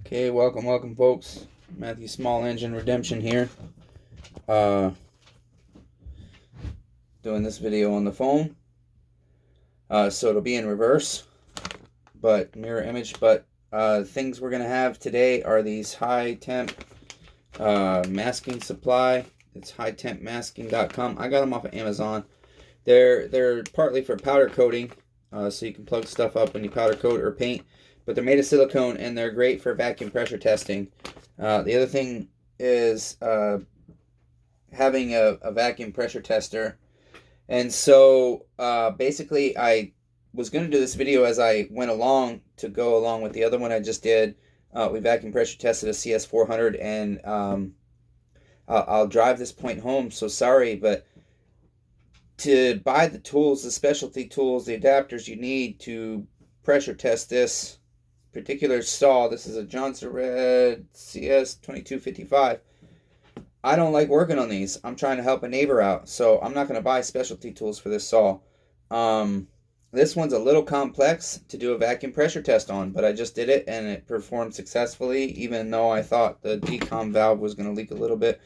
Okay, welcome folks. Matthew Small Engine Redemption here. Doing this video on the phone. So it'll be in reverse, but mirror image. But things we're gonna have today are these high temp masking supply. It's hightempmasking.com. I got them off of Amazon. They're partly for powder coating, so you can plug stuff up when you powder coat or paint. But they're made of silicone and they're great for vacuum pressure testing. The other thing is having a vacuum pressure tester. And so basically I was going to do this video as I went along to go along with the other one I just did. We vacuum pressure tested a CS400 and I'll drive this point home, so sorry, but to buy the tools, the specialty tools, the adapters you need to pressure test this particular saw, this is a Jonsered CS2255. I don't like working on these. I'm trying to help a neighbor out, so I'm not going to buy specialty tools for this saw. This one's a little complex to do a vacuum pressure test on, but I just did it and it performed successfully, even though I thought the decom valve was going to leak a little bit.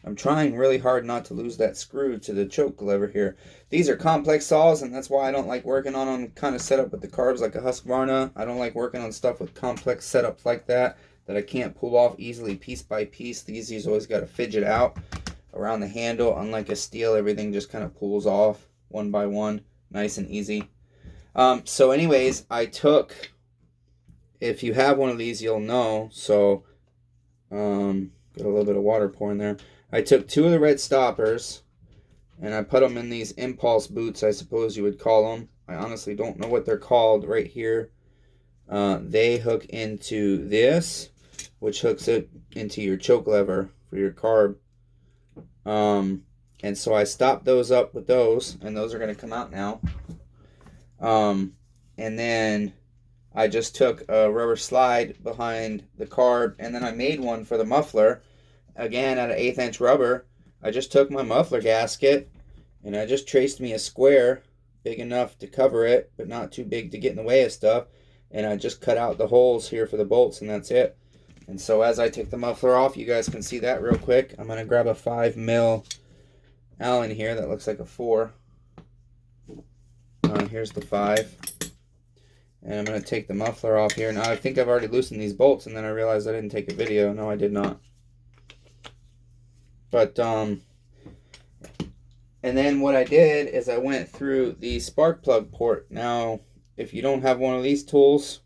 I'm trying really hard not to lose that screw to the choke lever here. These are complex saws, and that's why I don't like working on them kind of set up with the carbs like a Husqvarna. I don't like working on stuff with complex setups like that I can't pull off easily piece by piece. These always got to fidget out around the handle. Unlike a steel, everything just kind of pulls off one by one, nice and easy. So anyways, I took, if you have one of these, you'll know. So got a little bit of water pouring there. I took two of the red stoppers and I put them in these impulse boots, I suppose you would call them. I honestly don't know what they're called right here. They hook into this, which hooks it into your choke lever for your carb. And so I stopped those up with those, and those are going to come out now. And then I just took a rubber slide behind the carb, and then I made one for the muffler. Again, out of 1/8 inch rubber. I just took my muffler gasket and I just traced me a square big enough to cover it, but not too big to get in the way of stuff. And I just cut out the holes here for the bolts, and that's it. And so as I take the muffler off, you guys can see that real quick. I'm going to grab a 5mm Allen here that looks like a 4. Here's the 5. And I'm going to take the muffler off here. Now I think I've already loosened these bolts, and then I realized I didn't take a video. No, I did not. But, and then what I did is I went through the spark plug port. Now, if you don't have one of these tools,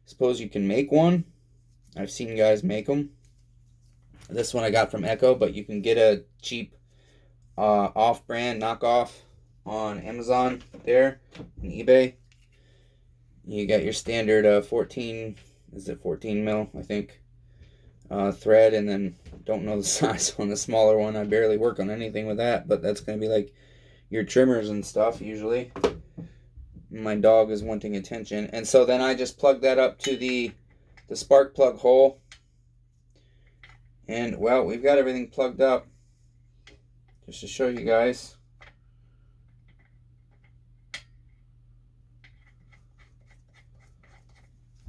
suppose you can make one. I've seen guys make them. This one I got from Echo, but you can get a cheap off-brand knockoff on Amazon there, and eBay. You got your standard 14 mil, I think, thread, and then don't know the size on the smaller one. I barely work on anything with that, but that's going to be like your trimmers and stuff usually. My dog is wanting attention, and so then I just plug that up to the spark plug hole, and well, we've got everything plugged up. Just to show you guys.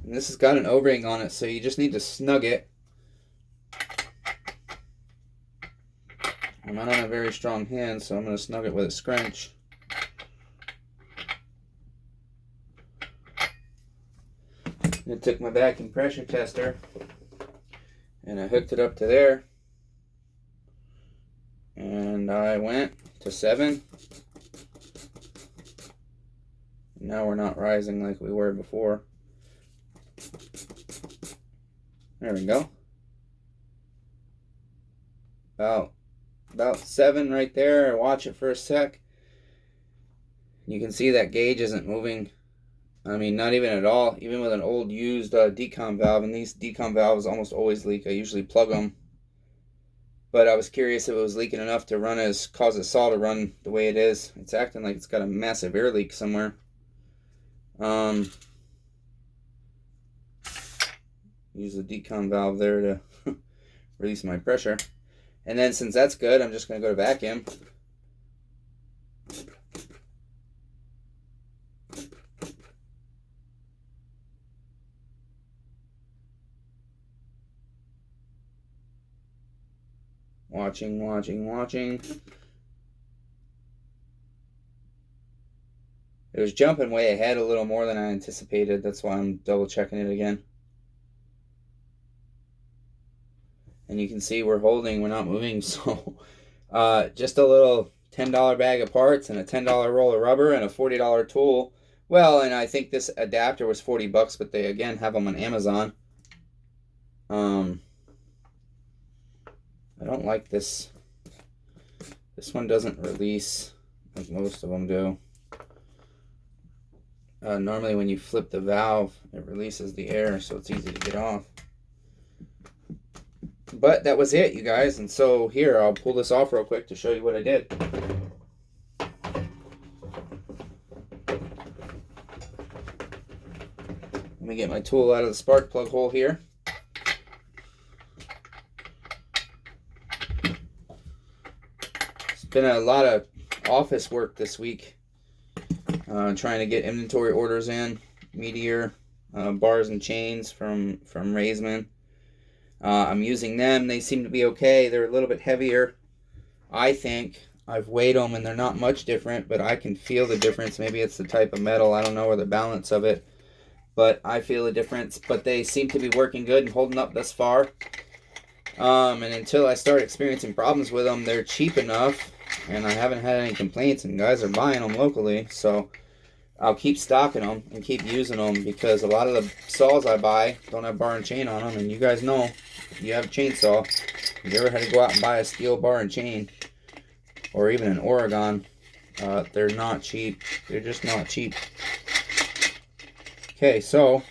And this has got an O-ring on it, so you just need to snug it. I'm not on a very strong hand, so I'm going to snug it with a scrunch. I took my vacuum pressure tester and I hooked it up to there. And I went to 7. Now we're not rising like we were before. There we go. About 7 right there. Watch it for a sec. You can see that gauge isn't moving. I mean, not even at all. Even with an old used decom valve, and these decom valves almost always leak. I usually plug them. But I was curious if it was leaking enough to cause the saw to run the way it is. It's acting like it's got a massive air leak somewhere. Use the decom valve there to release my pressure. And then since that's good, I'm just going to go to vacuum. Watching. It was jumping way ahead a little more than I anticipated. That's why I'm double checking it again. And you can see we're holding, we're not moving. So just a little $10 bag of parts and a $10 roll of rubber and a $40 tool. Well, and I think this adapter was 40 bucks, but they again have them on Amazon. I don't like this. This one doesn't release like most of them do. Normally when you flip the valve, it releases the air, so it's easy to get off. But that was it, you guys. And so here, I'll pull this off real quick to show you what I did. Let me get my tool out of the spark plug hole here. It's been a lot of office work this week. Trying to get inventory orders in. Meteor, bars and chains from Raisman. I'm using them. They seem to be okay. They're a little bit heavier, I think. I've weighed them and they're not much different, but I can feel the difference. Maybe it's the type of metal. I don't know, or the balance of it. But I feel a difference. But they seem to be working good and holding up thus far. And until I start experiencing problems with them, they're cheap enough. And I haven't had any complaints, and guys are buying them locally. So I'll keep stocking them and keep using them, because a lot of the saws I buy don't have bar and chain on them. And you guys know, if you have a chainsaw, if you ever had to go out and buy a steel bar and chain, or even an Oregon, they're not cheap. They're just not cheap. Okay, so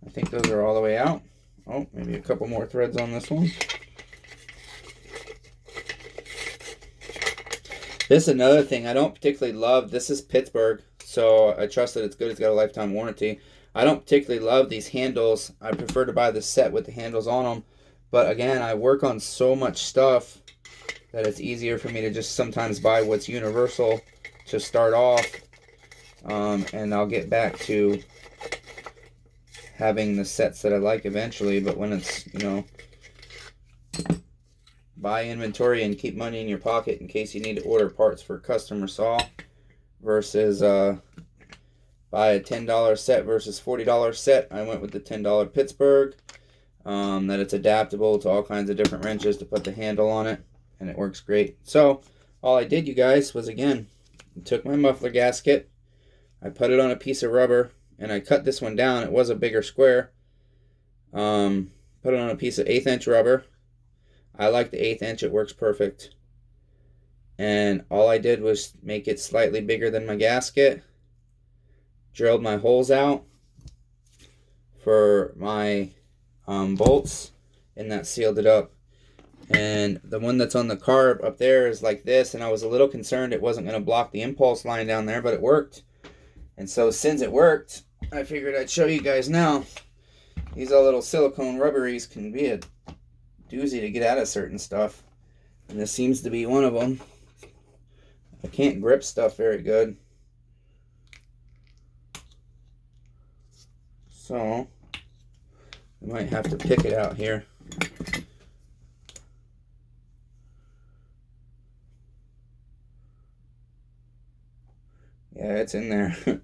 I think those are all the way out. Oh, maybe a couple more threads on this one. This is another thing I don't particularly love. This is Pittsburgh, so I trust that it's good. It's got a lifetime warranty. I don't particularly love these handles. I prefer to buy the set with the handles on them. But again, I work on so much stuff that it's easier for me to just sometimes buy what's universal to start off. And I'll get back to having the sets that I like eventually. But when it's, you know, buy inventory and keep money in your pocket in case you need to order parts for a customer saw, versus buy a $10 set versus $40 set. I went with the $10 Pittsburgh. That it's adaptable to all kinds of different wrenches to put the handle on it, and it works great. So all I did, you guys, was again, I took my muffler gasket, I put it on a piece of rubber, and I cut this one down. It was a bigger square. Put it on a piece of 1/8 inch rubber. I like the 1/8 inch, it works perfect. And all I did was make it slightly bigger than my gasket. Drilled my holes out for my bolts, and that sealed it up. And the one that's on the carb up there is like this, and I was a little concerned it wasn't going to block the impulse line down there, but it worked. And so since it worked, I figured I'd show you guys now. These little silicone rubberies can be a doozy to get out of certain stuff, and this seems to be one of them. I can't grip stuff very good, so I might have to pick it out here. Yeah, it's in there.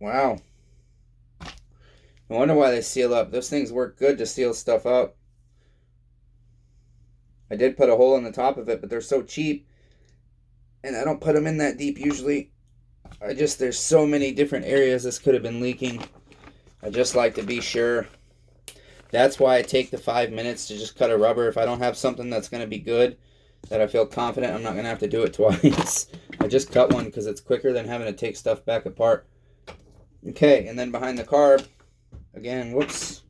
Wow. I wonder why they seal up. Those things work good to seal stuff up. I did put a hole in the top of it, but they're so cheap, and I don't put them in that deep usually. There's so many different areas this could have been leaking. I just like to be sure. That's why I take the 5 minutes to just cut a rubber. If I don't have something that's going to be good, that I feel confident I'm not going to have to do it twice, I just cut one because it's quicker than having to take stuff back apart. Okay, and then behind the carb, again, whoops.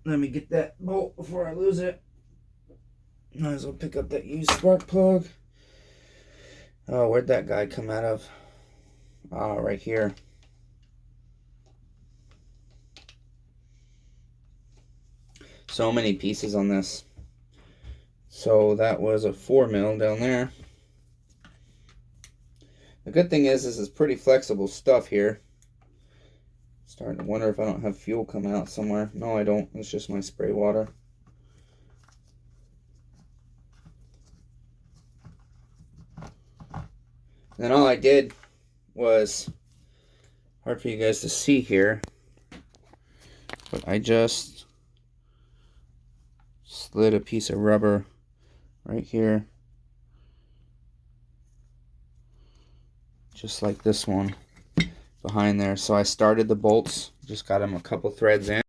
Let me get that bolt before I lose it. Might as well pick up that used spark plug. Oh, where'd that guy come out of? Oh, right here. So many pieces on this. So that was a 4mm down there. The good thing is this is pretty flexible stuff here. Starting to wonder if I don't have fuel coming out somewhere. No, I don't. It's just my spray water. And then all I did was, hard for you guys to see here, but I just slid a piece of rubber right here, just like this one behind there. So I started the bolts, just got them a couple threads in.